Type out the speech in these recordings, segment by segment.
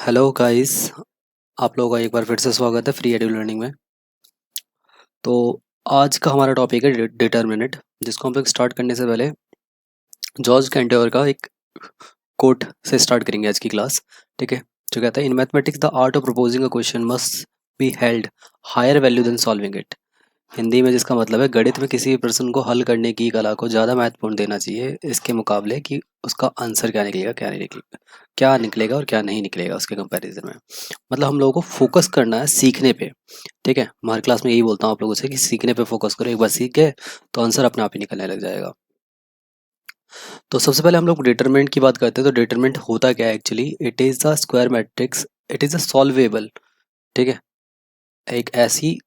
Hello guys. आप लोगों का एक बार फिर से स्वागत है फ्री एडु लर्निंग में। तो आज का हमारा टॉपिक है डिटर्मिनेंट, जिसको हम लोग स्टार्ट करने से पहले जॉर्ज कैंटोर का एक कोट से स्टार्ट करेंगे आज की क्लास। ठीक है, जो कहता है in mathematics the art of proposing a question must be held higher value than solving it. Hindi में जिसका मतलब है गणित में किसी भी प्रश्न को हल करने की कला को ज़्यादा महत्वपूर्ण देना चाहिए इसके मुकाबले कि उसका आंसर क्या निकलेगा क्या नहीं निकलेगा, क्या निकलेगा और क्या नहीं निकलेगा उसके कंपैरिजन में। मतलब हम लोगों को फोकस करना है सीखने पे। ठीक है, हमारी क्लास में यही बोलता हूँ आप लोगों से कि सीखने पे फोकस करो, एक बार सीख गए तो आंसर अपने आप ही निकलने लग जाएगा। तो सबसे पहले हम लोग डिटरमिनेंट की बात करते हैं। तो डिटरमिनेंट होता क्या है actually? It is the square matrix, it is a solvable. ठीक है, एक ऐसी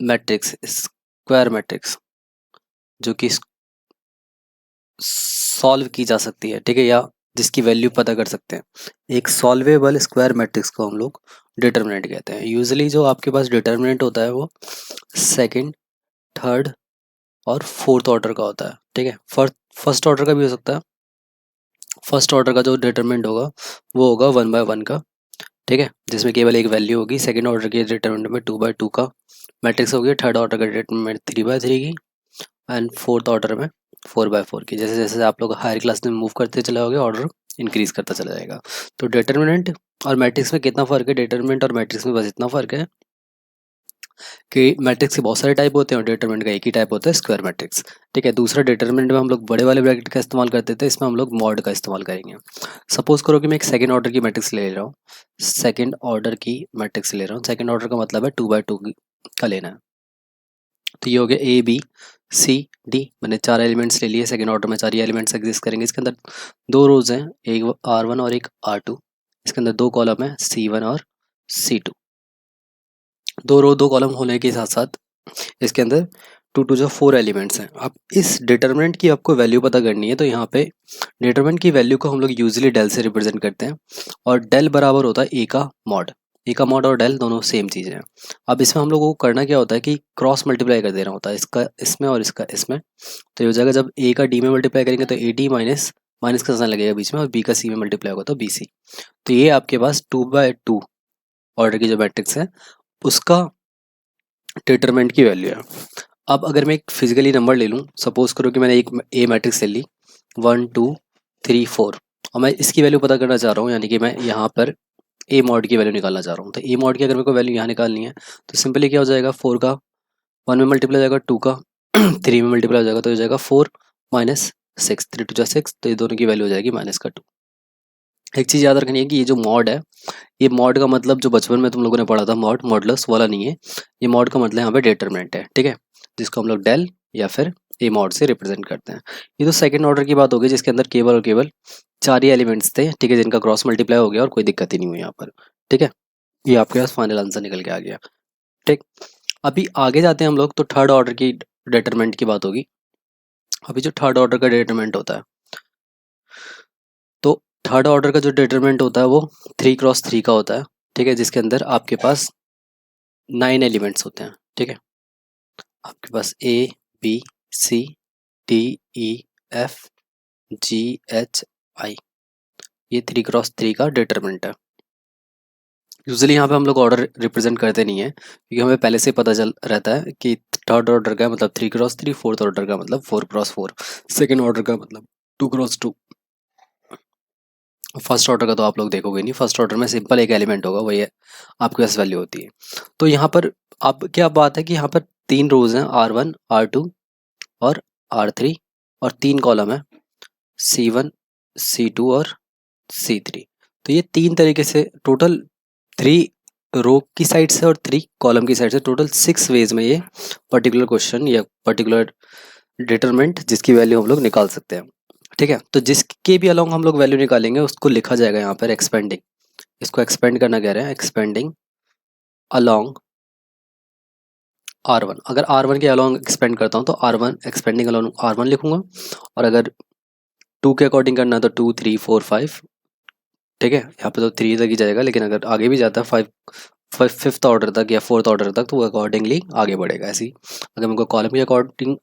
मैट्रिक्स, स्क्वायर मैट्रिक्स जो कि सॉल्व की जा सकती है। ठीक है, या जिसकी वैल्यू पता कर सकते हैं। एक सॉल्वेबल स्क्वायर मैट्रिक्स को हम लोग डिटरमिनेंट कहते हैं। यूजुअली जो आपके पास डिटरमिनेंट होता है वो सेकंड, थर्ड और फोर्थ ऑर्डर का होता है। ठीक है, फर्स्ट ऑर्डर का भी हो सकता है। फर्स्ट ऑर्डर का जो डिटरमिनेंट होगा वो होगा 1/1 का। ठीक है, जिसमें केवल एक वैल्यू होगी। सेकंड ऑर्डर के डिटरमिनेंट में 2/2 का मैट्रिक्स होगी। थर्ड ऑर्डर का डिटरमिनेंट 3/3 की। एंड फोर्थ ऑर्डर में 4/4 की। जैसे जैसे आप लोग हायर क्लास में मूव करते चले जाओगे ऑर्डर इंक्रीज करता चला जाएगा। तो डिटर्मिनेंट और मैट्रिक्स में कितना फर्क है? डिटर्मिनेंट और मैट्रिक्स में बस इतना फर्क है कि मैट्रिक्स के बहुत सारे टाइप होते हैं और डिटर्मिनेंट का एक ही टाइप होता है, स्क्वायर मैट्रिक्स। ठीक है, दूसरा डिटर्मिनेंट में हम लोग बड़े वाले ब्रैकेट का इस्तेमाल करते थे, इसमें हम लोग मॉड का इस्तेमाल करेंगे। सपोज करो कि मैं एक सेकंड ऑर्डर की मैट्रिक्स ले रहा हूँ। सेकंड ऑर्डर की मैट्रिक्स ले रहा हूँ। सेकंड ऑर्डर का मतलब है 2/2 का लेना है। तो ये हो गया ए बी सी डी, मैंने 4 एलिमेंट्स ले लिए। सेकंड ऑर्डर में 4 ही एलिमेंट्स एग्जिस्ट करेंगे। इसके अंदर 2 रोज हैं, एक R1 और एक R2। इसके अंदर 2 कॉलम है C1 और C2। 2 रो 2 कॉलम होने के साथ साथ इसके अंदर 2 टू जो 4 एलिमेंट्स हैं। अब इस डिटरमिनेंट की आपको वैल्यू पता करनी है। तो यहाँ पे डिटरमिनेंट की वैल्यू को हम लोग यूजुअली डेल से रिप्रेजेंट करते हैं और डेल बराबर होता है ए का मॉड। ए का मॉड और डेल दोनों सेम चीज़ें हैं। अब इसमें हम लोगों को करना क्या होता है कि क्रॉस मल्टीप्लाई कर देना होता है, इसका इसमें और इसका इसमें। तो ये हो जाएगा, जब ए का डी में मल्टीप्लाई करेंगे तो ए डी माइनस माइनस का साइन लगेगा बीच में, और बी का सी में मल्टीप्लाई होगा तो बी सी। तो ये आपके पास 2/2 ऑर्डर की जो मैट्रिक्स है उसका डिटरमिनेंट की वैल्यू है। अब अगर मैं एक फिजिकली नंबर ले लूँ, सपोज करो कि मैंने एक ए मैट्रिक्स ले ली 1 2 3 4, और मैं इसकी वैल्यू पता करना चाह रहा हूँ, यानी कि मैं यहाँ पर ए मॉड की वैल्यू निकालना चाह रहा हूँ। तो ए मॉड की अगर मेरे को वैल्यू यहाँ निकालनी है तो सिंपली क्या हो जाएगा, 4 का 1 में मल्टीप्लाई हो जाएगा, 2 का 3 में मल्टीप्लाई हो जाएगा, तो हो जाएगा 4 माइनस 6, 3 2 6, तो ये दोनों की वैल्यू हो जाएगी -2। एक चीज़ याद रखनी है कि ये जो मॉड है, ये मॉड का मतलब जो बचपन में तुम लोगों ने पढ़ा था मॉड, मॉडुलस वाला नहीं है। ये मॉड का मतलब यहाँ पे डिटरमिनेंट है। ठीक है, जिसको हम लोग डेल या फिर ए मॉड से रिप्रेजेंट करते हैं। ये तो सेकंड ऑर्डर की बात होगी, जिसके अंदर केवल और केवल 4 ही एलिमेंट्स थे। ठीक है, जिनका क्रॉस मल्टीप्लाई हो गया और कोई दिक्कत ही नहीं हुई यहाँ पर। ठीक है, ये आपके पास फाइनल आंसर निकल के आ गया। ठीक, अभी आगे जाते हैं हम लोग, तो थर्ड ऑर्डर की डिटरमिनेंट की बात होगी। अभी जो थर्ड ऑर्डर का डिटरमिनेंट होता है, तो थर्ड ऑर्डर का जो डिटरमिनेंट होता है वो 3x3 का होता है। ठीक है, जिसके अंदर आपके पास 9 एलिमेंट्स होते हैं। ठीक है, आपके पास A B C D E F G H I, ये 3x3 का डिटरमिनेंट है। यूजुअली यहाँ पे हम लोग ऑर्डर रिप्रेजेंट करते नहीं है, क्योंकि हमें पहले से पता चल रहता है कि थर्ड ऑर्डर का मतलब 3x3, फोर्थ ऑर्डर का मतलब 4x4, सेकेंड ऑर्डर का मतलब 2x2। फर्स्ट ऑर्डर का तो आप लोग देखोगे नहीं, फर्स्ट ऑर्डर में सिंपल एक एलिमेंट होगा, वही आपके पास वैल्यू होती है। तो यहाँ पर अब क्या बात है कि यहाँ पर 3 रोज हैं, R1 R2 और R3, और 3 कॉलम है C1 C2 और C3। तो ये 3 तरीके से टोटल 3 रो की साइड से और 3 कॉलम की साइड से, टोटल 6 वेज में ये पर्टिकुलर क्वेश्चन या पर्टिकुलर डिटरमिनेंट जिसकी वैल्यू हम लोग निकाल सकते हैं। ठीक है, तो जिसके भी अलोंग हम लोग वैल्यू निकालेंगे उसको लिखा जाएगा यहाँ पर एक्सपेंडिंग। इसको एक्सपेंड करना कह रहे हैं, एक्सपेंडिंग अलोंग R1। अगर R1 के अलोंग एक्सपेंड करता हूँ तो R1 एक्सपेंडिंग अलोंग R1 लिखूंगा, और अगर 2 के अकॉर्डिंग करना है तो 2 3 4 5। ठीक है, यहाँ पे तो 3 तक ही जाएगा, लेकिन अगर आगे भी जाता है 5th ऑर्डर तक या 4th ऑर्डर तक तो वो अकॉर्डिंगली आगे बढ़ेगा। ऐसी अगर मेरे को कॉलम के अकॉर्डिंग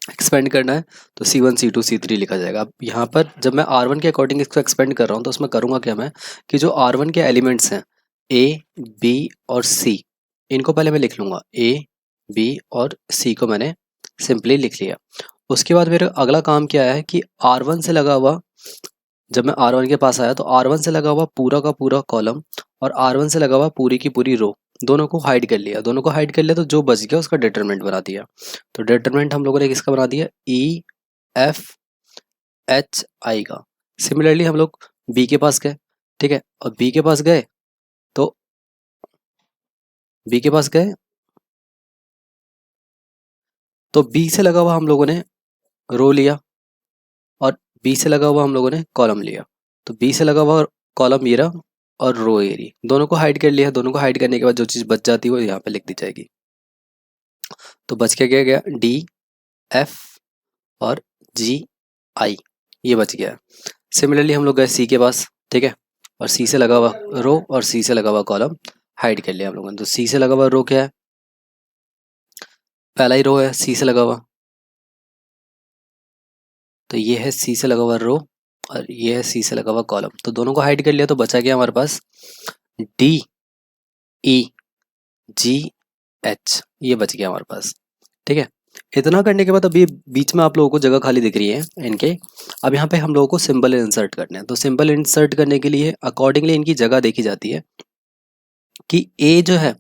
एक्सपेंड करना है तो C1 C2 C3 लिखा जाएगा। अब यहाँ पर जब मैं R1 के अकॉर्डिंग इसको एक्सपेंड कर रहा हूँ तो उसमें करूँगा क्या मैं कि जो R1 के एलिमेंट्स हैं A, B और C, इनको पहले मैं लिख लूँगा। A, B और C को मैंने सिंपली लिख लिया। उसके बाद मेरा अगला काम क्या है कि R1 से लगा हुआ, जब मैं R1 के पास आया तो R1 से लगा हुआ पूरा का पूरा कॉलम और R1 से लगा हुआ पूरी की पूरी रो, दोनों को हाइड कर लिया। दोनों को हाइड कर लिया तो जो बच गया उसका डिटरमिनेंट बना दिया। तो डिटरमिनेंट हम लोगों ने किसका बना दिया? E F H I का। सिमिलरली हम लोग B के पास गए, ठीक है, और B के पास गए तो B के पास गए तो B से लगा हुआ हम लोगों ने रो लिया और B से लगा हुआ हम लोगों ने कॉलम लिया। तो B से लगा हुआ कॉलम ये रहा और रो ये रही, दोनों को हाइड कर लिया। दोनों को हाइड करने के बाद जो चीज़ बच जाती है वो यहाँ पे लिख दी जाएगी। तो बच के क्या गया? D F और G I, ये बच गया। सिमिलरली हम लोग गए C के पास, ठीक है, और C से लगा हुआ रो और C से लगा हुआ कॉलम हाइड कर लिया हम लोगों ने। तो C से लगा हुआ रो क्या है? पहला ही रो है C से लगा हुआ, तो ये है C से लगा हुआ रो और ये है C से लगा हुआ कॉलम। तो दोनों को हाइड कर लिया तो बचा गया हमारे पास D E G H, ये बच गया हमारे पास, ठीक है। इतना करने के बाद अभी बीच में आप लोगों को जगह खाली दिख रही है इनके। अब यहाँ पे हम लोगों को सिंबल इंसर्ट करने हैं। तो सिंबल इंसर्ट करने के लिए अकॉर्डिंगली इनकी जगह देखी जाती है कि A जो है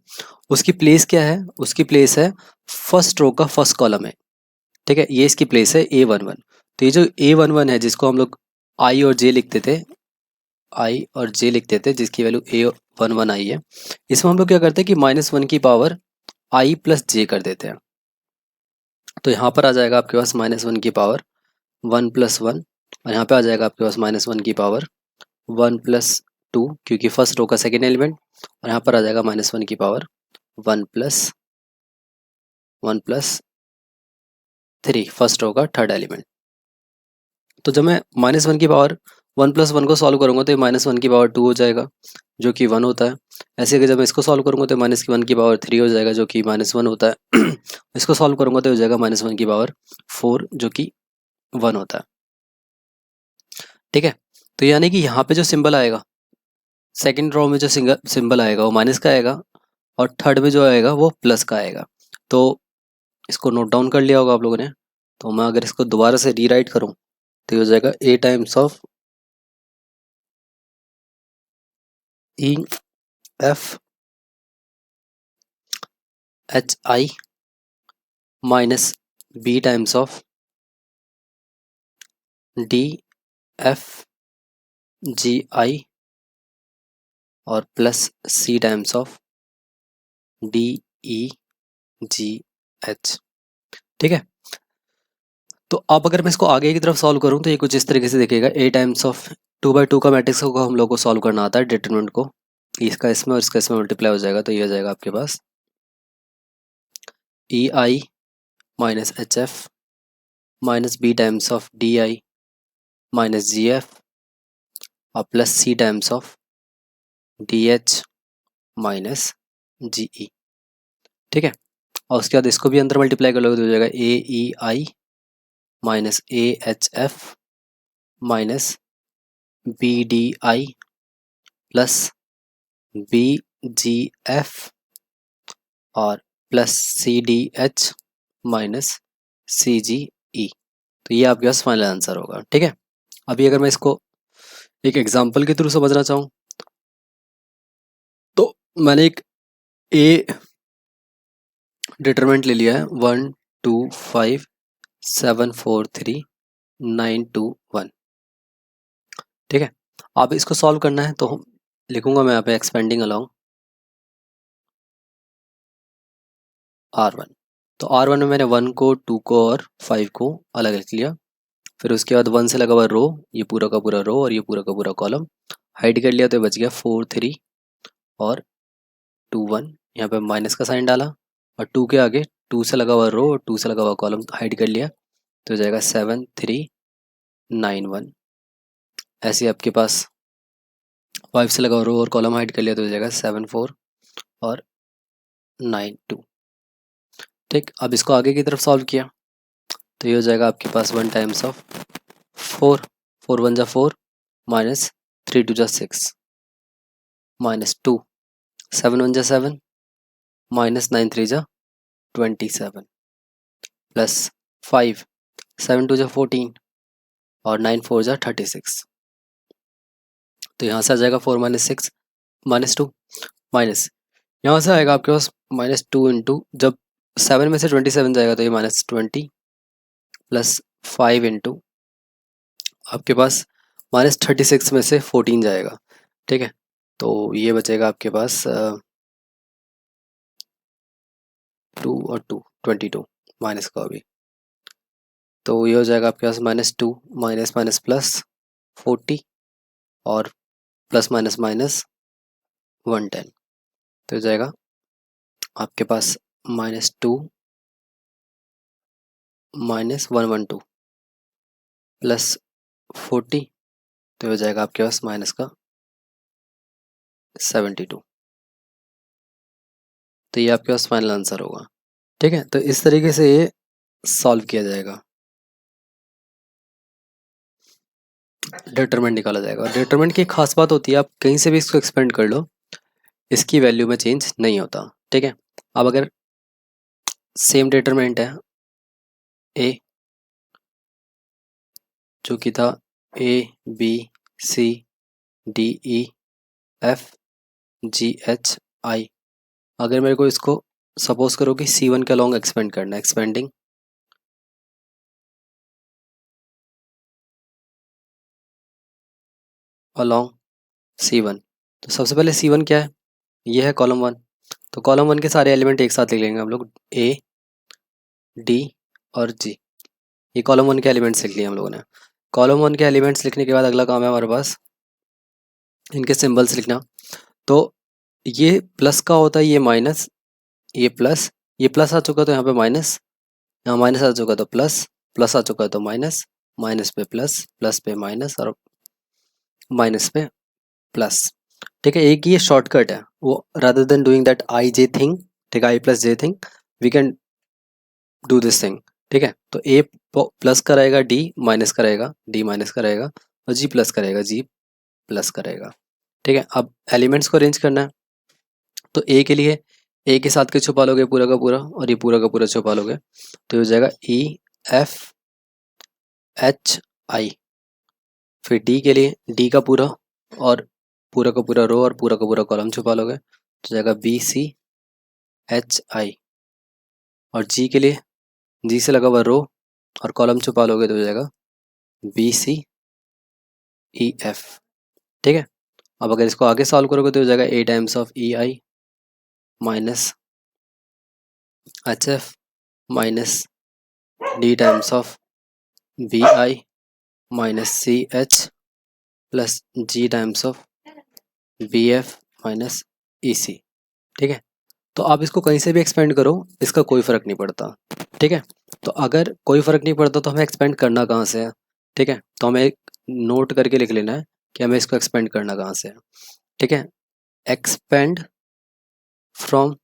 उसकी प्लेस क्या है? उसकी प्लेस है फर्स्ट रो का फर्स्ट कॉलम है, ठीक है, ये इसकी प्लेस है A11। तो ये जो A11 है जिसको हम लोग I और J लिखते थे, I और J लिखते थे, जिसकी वैल्यू A11 आई है, इसमें हम लोग क्या करते हैं कि -1 की पावर I प्लस J कर देते हैं। तो यहाँ पर आ जाएगा आपके पास -1 की पावर 1 + 1 और यहाँ पे आ जाएगा आपके पास -1 की पावर 1 + 2, क्योंकि फर्स्ट रो का सेकेंड एलिमेंट, और यहाँ पर आ जाएगा -1 की पावर 1 + 3, फर्स्ट रो का थर्ड एलिमेंट। तो जब मैं -1 की पावर 1 + 1 को सॉल्व करूंगा तो ये -1 की पावर 2 हो जाएगा जो कि 1 होता है। ऐसे कि जब मैं इसको सॉल्व करूंगा तो -1 की पावर 3 हो जाएगा जो कि -1 होता है। इसको सॉल्व करूंगा तो हो जाएगा -1 की पावर 4 जो कि 1 होता है, ठीक है। तो यानी कि यहाँ पे जो सिंबल आएगा, सेकंड रो में जो सिंबल आएगा वो माइनस का आएगा और थर्ड में जो आएगा वो प्लस का आएगा। तो इसको नोट डाउन कर लिया होगा आप लोगों ने। तो मैं अगर इसको दोबारा से रीराइट करूँ तो ये हो जाएगा A times of E F H I minus B times of D F G I और plus C times of D E G H, ठीक है। तो अब अगर मैं इसको आगे की तरफ सॉल्व करूं तो ये कुछ इस तरीके से दिखेगा। A टाइम्स ऑफ 2/2 का मैट्रिक्स को हम लोग को सॉल्व करना आता है, डिटरमिनेंट को, इसका इसमें और इसका इसमें मल्टीप्लाई हो जाएगा। तो ये हो जाएगा आपके पास EI minus HF minus B times of DI minus GF और plus C times of DH minus GE, ठीक है। और उसके बाद इसको भी अंदर मल्टीप्लाई कर लोगे तो हो जाएगा AEI minus AHF minus BDI plus BGF और प्लस CDH माइनस CGE। तो ये आपके पास फाइनल आंसर होगा, ठीक है। अभी अगर मैं इसको एक एग्जांपल के थ्रू समझना चाहूँ तो मैंने एक A डिटरमिनेंट ले लिया है 1 2 5 7 4 3 9 2 1, ठीक है। अब इसको सॉल्व करना है तो लिखूंगा मैं यहाँ पे एक्सपेंडिंग अलोंग R1। तो R1 में मैंने 1 को 2 को और 5 को अलग लिख लिया। फिर उसके बाद 1 से लगा हुआ रो, ये पूरा का पूरा रो और ये पूरा का पूरा कॉलम हाइड कर लिया तो बच गया 4 3 और 2 1। यहाँ पे माइनस का साइन डाला और 2 के आगे 2 से लगा हुआ रो और 2 से लगा हुआ कॉलम हाइड कर लिया तो हो जाएगा 7 3 9 1। ऐसे आपके पास 5 से लगा हुआ रो और कॉलम हाइड कर लिया तो हो जाएगा 7 4 और 9 2, ठीक। अब इसको आगे की तरफ सॉल्व किया तो ये हो जाएगा आपके पास 1 टाइम्स ऑफ 4, 4 1 जा 4 माइनस 3 2 जा 6 माइनस 2, 7 1 जा 7 माइनस 9 3 जा 27 प्लस 5, 7 2 जा 14 और 9 4 जा 36। तो यहाँ से आ जाएगा 4 माइनस 6 माइनस 2 माइनस यहाँ से आएगा आपके पास माइनस 2 इंटू, जब 7 में से 27 जाएगा तो ये माइनस 20 प्लस 5 इंटू आपके पास माइनस 36 में से 14 जाएगा। ठीक है, तो ये बचेगा आपके पास 2 और 2 22 माइनस का अभी, तो ये हो जाएगा आपके पास माइनस 2 माइनस माइनस प्लस 40 और प्लस माइनस माइनस 110। तो हो जाएगा आपके पास माइनस 2 माइनस 112 प्लस 40, तो हो जाएगा आपके पास माइनस का 72। तो ये आपके पास फाइनल आंसर होगा। ठीक है, तो इस तरीके से ये सॉल्व किया जाएगा, डिटरमिनेंट निकाला जाएगा। और डिटरमिनेंट की एक खास बात होती है, आप कहीं से भी इसको एक्सपेंड कर लो, इसकी वैल्यू में चेंज नहीं होता। ठीक है, अब अगर सेम डिटरमिनेंट है ए, जो कि था A B C D E F G H I, अगर मेरे को इसको सपोज करो कि C1 के अलॉन्ग एक्सपेंड करना है, एक्सपेंडिंग अलॉन्ग C1, तो सबसे पहले C1 क्या है, ये है कॉलम 1। तो कॉलम 1 के सारे एलिमेंट एक साथ लिख लेंगे हम लोग, ए डी और जी। ये कॉलम 1 के एलिमेंट्स लिख लिए हम लोगों ने। कॉलम 1 के एलिमेंट्स लिखने के बाद अगला काम है हमारे पास इनके सिंबल्स लिखना। तो ये प्लस का होता है, ये माइनस, ये प्लस, ये प्लस आ चुका तो यहाँ पे माइनस, यहाँ माइनस आ चुका तो प्लस, प्लस आ चुका तो माइनस, माइनस पे प्लस, प्लस पे माइनस और माइनस पे प्लस। ठीक है, एक ये शॉर्टकट है, वो rather than doing that I J thing, ठीक है, I plus J thing, we can do this thing. ठीक है, तो ए प्लस कराएगा, डी माइनस कराएगा, डी माइनस कराएगा और जी प्लस कराएगा, जी प्लस कराएगा। ठीक है, अब एलिमेंट्स को अरेंज करना है। तो ए के लिए ए के साथ के छुपा लोगे पूरा का पूरा और ये पूरा का पूरा छुपा लोगे, तो हो जाएगा ई एफ एच आई। फिर डी के लिए डी का पूरा और पूरा का पूरा रो और पूरा का पूरा कॉलम छुपा लोगे, तो जाएगा बी सी एच आई। और जी के लिए जी से लगा हुआ रो और कॉलम छुपा लोगे, तो हो जाएगा बी सी ई एफ। ठीक है, अब अगर इसको आगे सॉल्व करोगे तो हो जाएगा A times of E I minus H F minus D times of B I minus C H plus G times of B F minus E C. ठीक है, तो आप इसको कहीं से भी एक्सपेंड करो, इसका कोई फ़र्क नहीं पड़ता। ठीक है, तो अगर कोई फ़र्क नहीं पड़ता तो हमें एक्सपेंड करना कहाँ से है। ठीक है, तो हमें एक नोट करके लिख लेना है कि हमें इसको एक्सपेंड करना कहाँ से है। ठीक है, एक्सपेंड फ्रॉम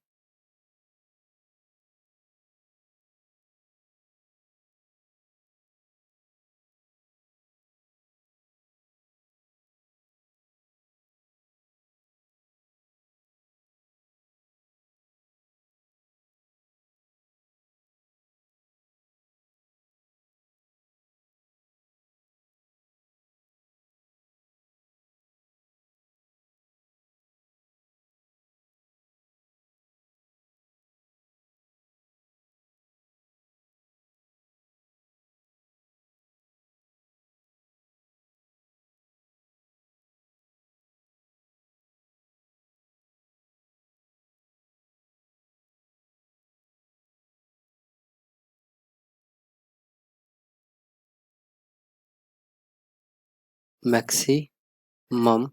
मैक्सिमम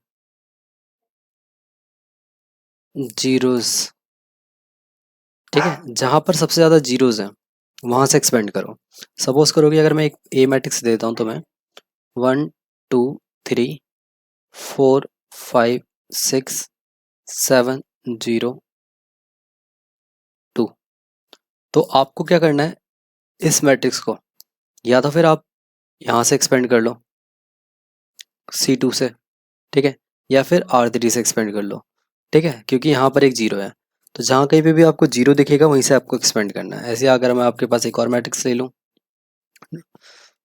जीरोस। ठीक है, जहाँ पर सबसे ज़्यादा जीरोस हैं वहाँ से एक्सपेंड करो। सपोज करो कि अगर मैं एक ए मैट्रिक्स देता हूँ तो मैं 1 2 3 4 5 6 7 0 2, तो आपको क्या करना है, इस मैट्रिक्स को या तो फिर आप यहाँ से एक्सपेंड कर लो C2 से, ठीक है, या फिर R3 से एक्सपेंड कर लो, ठीक है, क्योंकि यहाँ पर एक जीरो है, तो जहाँ कहीं पे भी आपको जीरो दिखेगा वहीं से आपको एक्सपेंड करना है। ऐसे अगर मैं आपके पास एक और मैट्रिक्स ले लूँ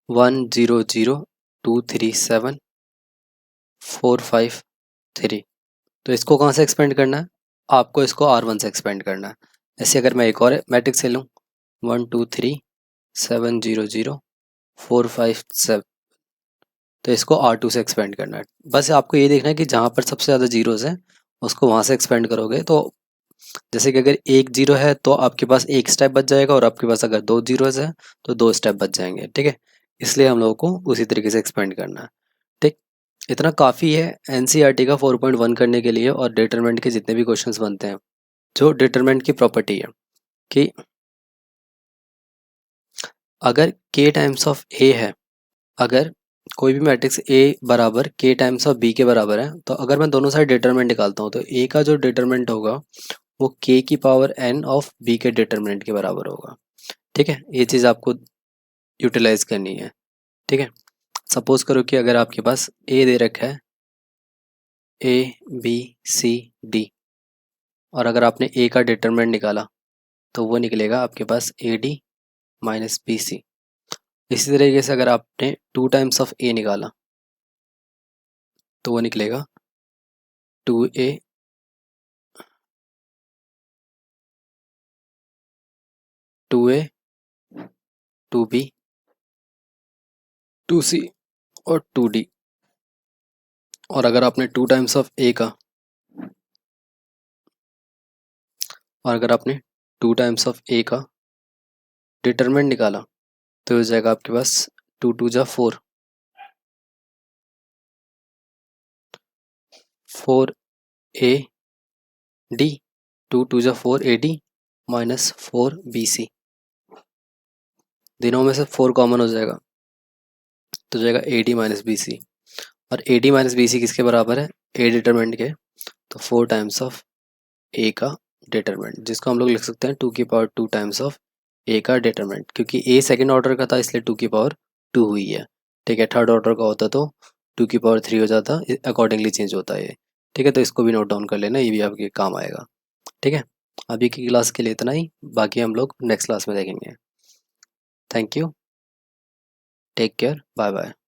1 0 0 2 3 7 4 5 3, तो इसको कहाँ से एक्सपेंड करना है, आपको इसको R1 से एक्सपेंड करना है। ऐसे अगर मैं एक और मैट्रिक्स ले लूँ 1 2 3 7 0 0 4 5 7, तो इसको R2 से एक्सपेंड करना है। बस आपको ये देखना है कि जहाँ पर सबसे ज़्यादा जीरोज़ हैं उसको वहाँ से एक्सपेंड करोगे, तो जैसे कि अगर एक जीरो है तो आपके पास एक स्टेप बच जाएगा, और आपके पास अगर दो जीरोज़ है तो दो स्टेप बच जाएंगे, ठीक है। इसलिए हम लोगों को उसी तरीके से एक्सपेंड करना है, ठीक। इतना काफ़ी है एनसीईआरटी का 4.1 करने के लिए, और डिटरमिनेंट के जितने भी क्वेश्चंस बनते हैं। जो डिटरमिनेंट की प्रॉपर्टी है कि अगर k टाइम्स ऑफ a है, अगर कोई भी मैट्रिक्स A बराबर k टाइम्स ऑफ b के बराबर है, तो अगर मैं दोनों साइड डिटरमिनेंट निकालता हूँ तो A का जो डिटरमिनेंट होगा वो k की पावर n ऑफ b के डिटरमिनेंट के बराबर होगा, ठीक है। ये चीज़ आपको यूटिलाइज करनी है, ठीक है। सपोज करो कि अगर आपके पास A दे रखा है A B C D, और अगर आपने A का डिटरमिनेंट निकाला तो वो निकलेगा आपके पास AD माइनस BC। इसी तरीके से अगर आपने 2 टाइम्स ऑफ A निकाला तो वो निकलेगा 2A 2A 2B 2C और 2D। और अगर आपने 2 टाइम्स ऑफ A का, और अगर आपने 2 टाइम्स ऑफ A का डिटरमिनेंट निकाला तो हो जाएगा आपके पास 2 2 जा 4 4AD 2 2 जा 4AD माइनस 4BC। दिनों में से 4 कॉमन हो जाएगा तो जाएगा AD माइनस BC, और AD माइनस BC किसके बराबर है, A डिटरमिनेंट के, तो 4 टाइम्स ऑफ A का डिटरमिनेंट, जिसको हम लोग लिख सकते हैं 2 की पावर 2 टाइम्स ऑफ A का डिटरमिनेंट, क्योंकि A सेकंड ऑर्डर का था इसलिए 2 की पावर 2 हुई है, ठीक है। थर्ड ऑर्डर का होता तो 2 की पावर 3 हो जाता, अकॉर्डिंगली चेंज होता है ये, ठीक है। तो इसको भी नोट डाउन कर लेना, ये भी आपके काम आएगा, ठीक है। अभी की क्लास के लिए इतना ही, बाकी हम लोग नेक्स्ट क्लास में देखेंगे। Thank you, take care, bye bye.